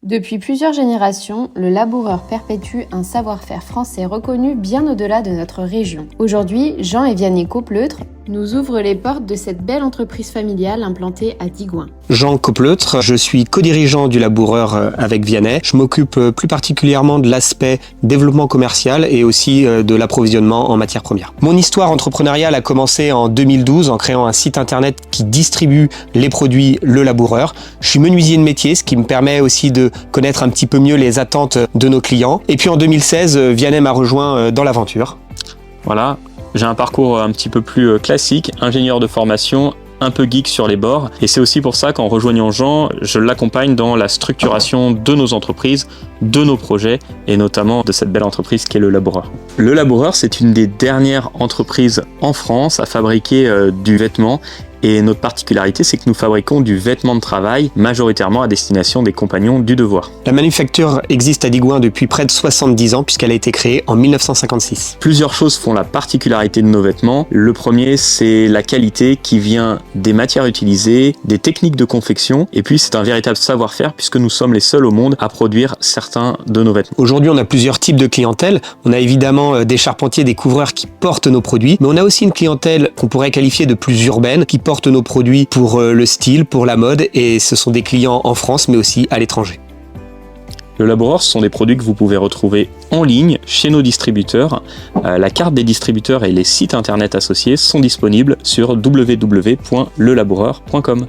Depuis plusieurs générations, le laboureur perpétue un savoir-faire français reconnu bien au-delà de notre région. Aujourd'hui, Jean et Vianney Coppleutre nous ouvrent les portes de cette belle entreprise familiale implantée à Digoin. Jean Coppleutre, je suis co-dirigeant du laboureur avec Vianney. Je m'occupe plus particulièrement de l'aspect développement commercial et aussi de l'approvisionnement en matières premières. Mon histoire entrepreneuriale a commencé en 2012 en créant un site internet qui distribue les produits Le Laboureur. Je suis menuisier de métier, ce qui me permet aussi de connaître un petit peu mieux les attentes de nos clients. Et puis en 2016, Vianney m'a rejoint dans l'aventure. Voilà, j'ai un parcours un petit peu plus classique, ingénieur de formation, un peu geek sur les bords. Et c'est aussi pour ça qu'en rejoignant Jean, je l'accompagne dans la structuration de nos entreprises, de nos projets et notamment de cette belle entreprise qui est Le Laboureur. Le Laboureur, c'est une des dernières entreprises en France à fabriquer du vêtement. Et notre particularité, c'est que nous fabriquons du vêtement de travail, majoritairement à destination des compagnons du devoir. La manufacture existe à Digoin depuis près de 70 ans puisqu'elle a été créée en 1956. Plusieurs choses font la particularité de nos vêtements. Le premier, c'est la qualité qui vient des matières utilisées, des techniques de confection, et puis c'est un véritable savoir-faire puisque nous sommes les seuls au monde à produire certains de nos vêtements. Aujourd'hui, on a plusieurs types de clientèle. On a évidemment des charpentiers, des couvreurs qui portent nos produits, mais on a aussi une clientèle qu'on pourrait qualifier de plus urbaine, qui porte nos produits pour le style, pour la mode, et ce sont des clients en France mais aussi à l'étranger. Le Laboureur, ce sont des produits que vous pouvez retrouver en ligne chez nos distributeurs. La carte des distributeurs et les sites internet associés sont disponibles sur www.lelaboureur.com.